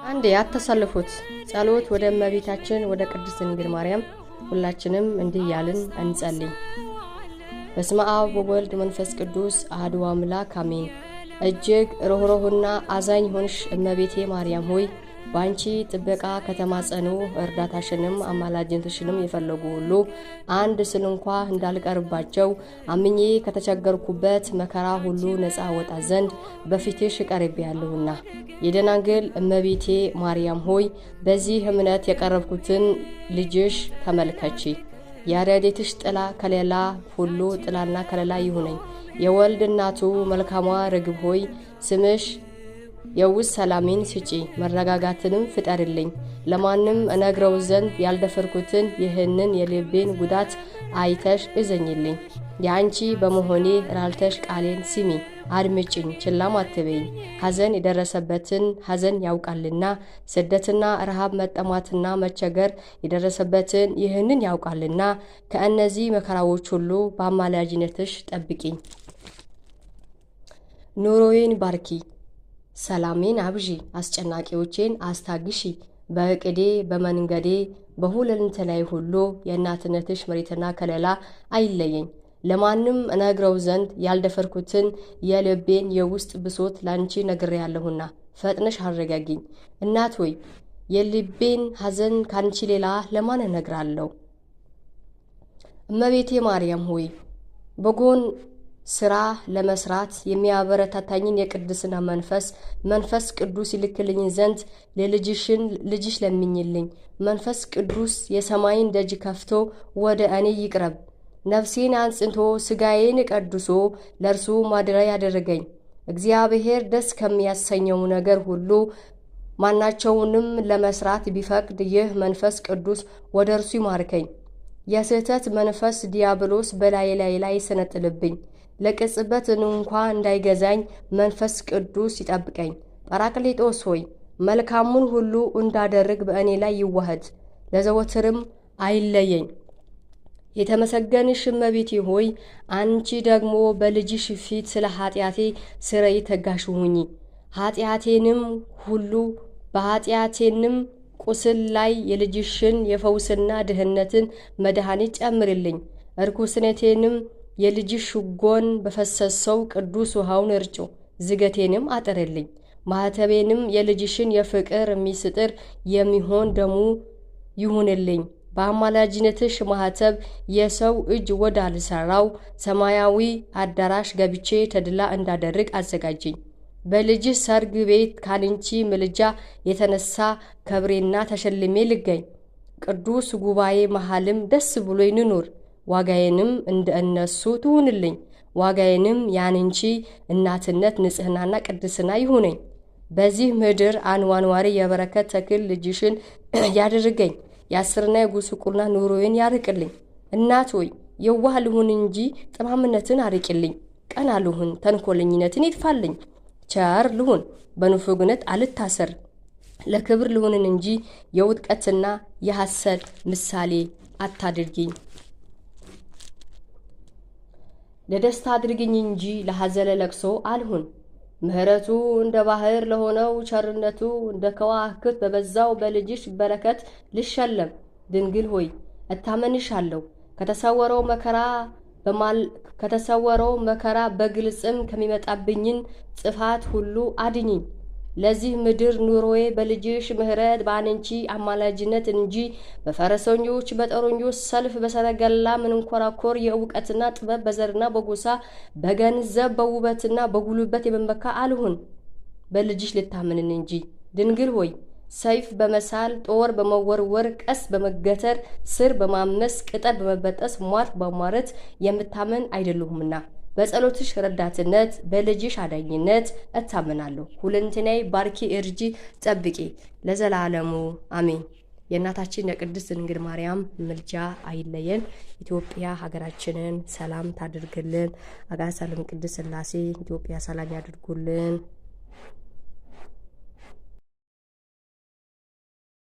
አንዴ ያተሰልፉት ጸሎት ወደ እመቤታችን ወደ ቅድስት ድንግል ማርያም ሁላችንም እንዲህ ያልን እንጸልይ። በስመ አብ ወወልድ መንፈስ ቅዱስ አሐዱ አምላክ አሜን። እጅግ ርኅሩህና አዛኝ ሆንሽ እመቤቴ ማርያም ሆይ ባንቺ ጥበቃ ከተማጸኑ እርዳታሽንም አማላጅነትሽንም የፈለጉ ሁሉ አንድ ስል እንኳ እንዳልቀርባቸው አምኜ ከተቸገርኩበት መከራ ሁሉ ነፃ ወጣ ዘንድ በፊትሽ ቀርቤያለሁና የደናግል እመቤቴ ማርያም ሆይ በዚህ እምነት የቀረብኩትን ልጅሽ ተመልከቺ። የረድኤትሽ ጥላ ከሌላ ሁሉ ጥላና ከለላ ይሁነኝ። የወልድ እናቱ መልካሟ ርግብ ሆይ ስምሽ የውስጥ ሰላሜን ስጪ፣ መረጋጋትንም ፍጠርልኝ። ለማንም እነግረው ዘንድ ያልደፈርኩትን ይህንን የልቤን ጉዳት አይተሽ እዘኝልኝ። የአንቺ በመሆኔ ራልተሽ ቃሌን ስሚ፣ አድምጭኝ፣ ችላም አትበይኝ። ሐዘን የደረሰበትን ሐዘን ያውቃልና፣ ስደትና ረሃብ መጠማትና መቸገር የደረሰበትን ይህንን ያውቃልና፣ ከእነዚህ መከራዎች ሁሉ በአማላጅነትሽ ጠብቂኝ። ኑሮዬን ባርኪ፣ ሰላሜን አብዢ፣ አስጨናቂዎቼን አስታግሺ። በእቅዴ በመንገዴ በሁለንተናዬ ሁሉ የእናትነትሽ መሬትና ከለላ አይለየኝ። ለማንም እነግረው ዘንድ ያልደፈርኩትን የልቤን የውስጥ ብሶት ላንቺ ነግሬያለሁና ፈጥነሽ አረጋጊኝ። እናት ሆይ የልቤን ሐዘን ካንቺ ሌላ ለማን እነግራለሁ? እመቤቴ ማርያም ሆይ በጎን ስራ ለመስራት የሚያበረታታኝን የቅድስና መንፈስ ቅዱስ ይልክልኝ ዘንድ ልጅሽ ለምኝልኝ። መንፈስ ቅዱስ የሰማይን ደጅ ከፍቶ ወደ እኔ ይቅረብ። ነፍሴን አንጽቶ ስጋዬን ቀድሶ ለእርሱ ማደሪያ ያደረገኝ። እግዚአብሔር ደስ ከሚያሰኘው ነገር ሁሉ ማናቸውንም ለመስራት ቢፈቅድ ይህ መንፈስ ቅዱስ ወደ እርሱ ይማርከኝ። የስህተት መንፈስ ዲያብሎስ በላይ ላይ ሰነጥልብኝ። ለቅጽበት እንኳ እንዳይገዛኝ መንፈስ ቅዱስ ይጠብቀኝ። ጳራቅሊጦስ ሆይ መልካሙን ሁሉ እንዳደርግ በእኔ ላይ ይዋህድ፣ ለዘወትርም አይለየኝ። የተመሰገንሽ እመቤቴ ሆይ አንቺ ደግሞ በልጅሽ ፊት ስለ ኃጢአቴ ስረይ ተጋሽ ሁኚ። ኃጢአቴንም ሁሉ በኃጢአቴንም ቁስል ላይ የልጅሽን የፈውስና ድህነትን መድኃኒት ጨምርልኝ። እርኩስነቴንም የልጅሽ ጎን በፈሰሰው ቅዱስ ውሃውን እርጮ ዝገቴንም አጥርልኝ። ማኅተቤንም የልጅሽን የፍቅር ሚስጥር የሚሆን ደሙ ይሁንልኝ። በአማላጅነትሽ ማኅተብ የሰው እጅ ወዳልሰራው ሰማያዊ አዳራሽ ገብቼ ተድላ እንዳደርግ አዘጋጅኝ። በልጅሽ ሰርግ ቤት ካንቺ ምልጃ የተነሳ ከብሬና ተሸልሜ ልገኝ። ቅዱስ ጉባኤ መሃልም ደስ ብሎኝ ንኑር። ዋጋዬንም እንደ እነሱ ትሁንልኝ። ዋጋዬንም ያንቺ እናትነት ንጽሕናና ቅድስና ይሁነኝ። በዚህ ምድር አንዋንዋሪ የበረከት ተክል ልጅሽን ያድርገኝ። የአስርና የጉስቁልና ኑሮዬን ያርቅልኝ። እናት ሆይ የዋህ ልሁን እንጂ ጠማምነትን አርቅልኝ። ቀና ልሁን፣ ተንኮለኝነትን ይጥፋልኝ። ቸር ልሁን፣ በንፉግነት አልታሰር። ለክብር ልሁንን እንጂ የውድቀትና የሐሰት ምሳሌ አታድርጊኝ። ለደስታ አድርግኝ እንጂ ለሐዘን ለቅሶ አልሁን። ምሕረቱ እንደ ባህር ለሆነው ቸርነቱ እንደ ከዋክብት በበዛው በልጅሽ በረከት ልሸለም። ድንግል ሆይ እታመንሻለሁ። ከተሰወረው መከራ በግልጽም ከሚመጣብኝን ጥፋት ሁሉ አድኝኝ። ለዚህ ምድር ኑሮዬ በልጅሽ ምሕረት በአንቺ አማላጅነት እንጂ በፈረሰኞች በጦረኞች ሰልፍ በሰረገላ ምንኮራኮር የእውቀትና ጥበብ በዘርና በጎሳ በገንዘብ በውበትና በጉልበት የመመካ አልሁን። በልጅሽ ልታምንን እንጂ። ድንግል ሆይ ሰይፍ በመሳል ጦር በመወርወር ቀስ በመገተር ስር በማመስ ቅጠል በመበጠስ ሟርት በማረት የምታመን አይደለሁምና በጸሎትሽ ረዳትነት በልጅሽ አዳኝነት እታመናለሁ። ሁለንተናዬ ባርኪ፣ እርጂ፣ ጠብቂ ለዘላለሙ አሜን። የእናታችን የቅድስት ድንግል ማርያም ምልጃ አይለየን። ኢትዮጵያ ሀገራችንን ሰላም ታድርግልን። አጋዕዝተ ዓለም ቅድስት ሥላሴ ኢትዮጵያ ሰላም ያድርጉልን።